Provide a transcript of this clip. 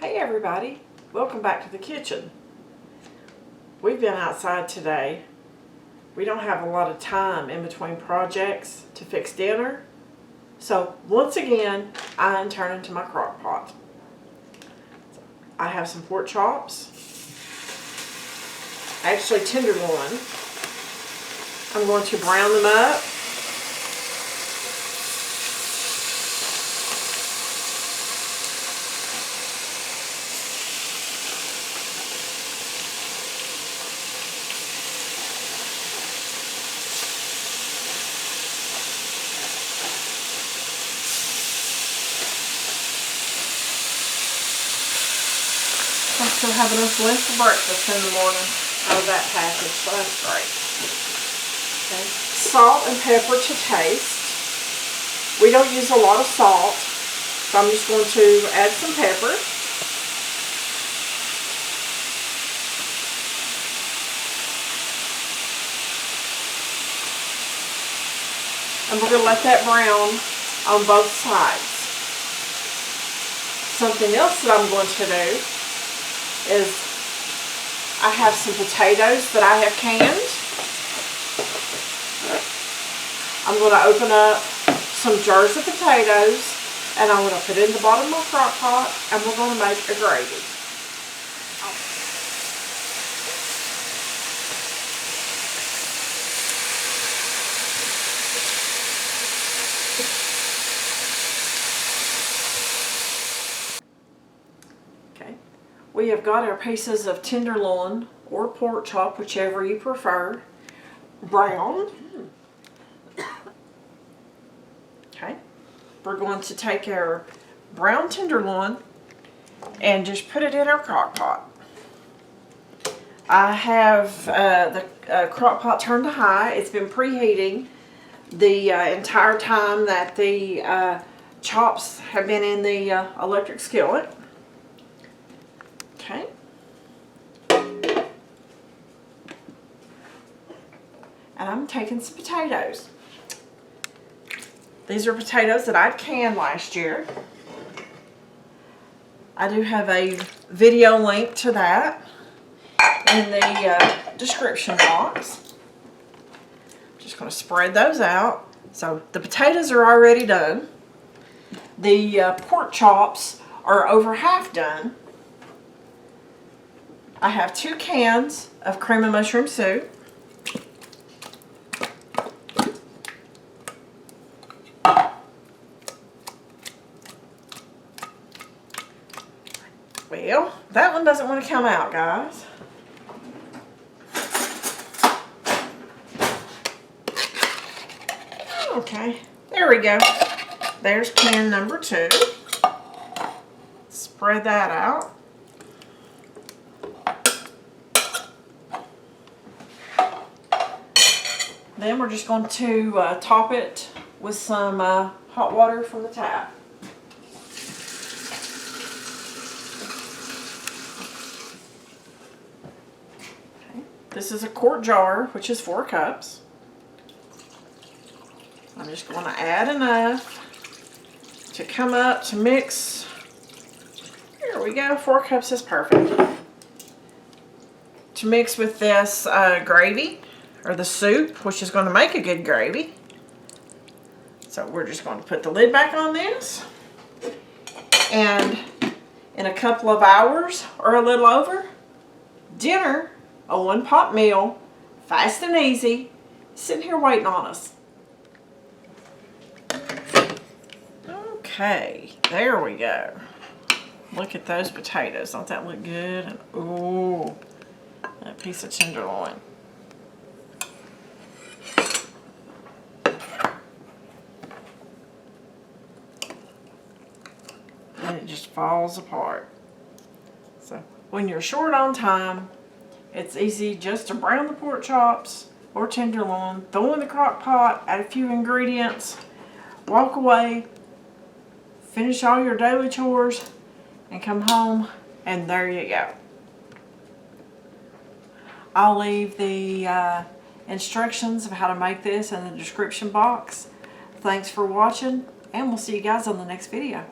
Hey everybody, welcome back to the kitchen. We've been outside today. We don't have a lot of time in between projects to fix dinner. So once again, I turn to my crock pot. I have some pork chops, actually tenderloin. I'm going to brown them up. I still have enough left for breakfast in the morning out of that package, so that's great. Okay. Salt and pepper to taste. We don't use a lot of salt, so I'm just going to add some pepper. And we're going to let that brown on both sides. Something else that I'm going to do is I have some potatoes that I have canned. I'm going to open up some jars of potatoes and I'm going to put it in the bottom of my crock pot and we're going to make a gravy. We have got our pieces of tenderloin or pork chop, whichever you prefer, browned. Okay, we're going to take our brown tenderloin and just put it in our crock pot. I have the crock pot turned to high. It's been preheating the entire time that the chops have been in the electric skillet. Okay. And I'm taking some potatoes. These are potatoes that I'd canned last year. I do have a video link to that in the description box. Just going to spread those out. So the potatoes are already done. The pork chops are over half done. I have 2 cans of cream and mushroom soup. Well, that one doesn't want to come out, guys. Okay, there we go. There's can number 2. Spread that out. Then we're just going to top it with some hot water from the tap. Okay. This is a quart jar, which is 4 cups. I'm just going to add enough to come up to mix. Here we go, 4 cups is perfect. To mix with this gravy. Or the soup, which is going to make a good gravy. So we're just going to put the lid back on this. And in a couple of hours, or a little over, dinner, a 1-pot meal, fast and easy, sitting here waiting on us. Okay, there we go. Look at those potatoes. Don't that look good? And ooh, that piece of tenderloin. And it just falls apart. So when you're short on time, it's easy just to brown the pork chops or tenderloin, throw in the crock pot, add a few ingredients, walk away, finish all your daily chores, and come home, and there you go. I'll leave the instructions of how to make this in the description box. Thanks for watching, and we'll see you guys on the next video.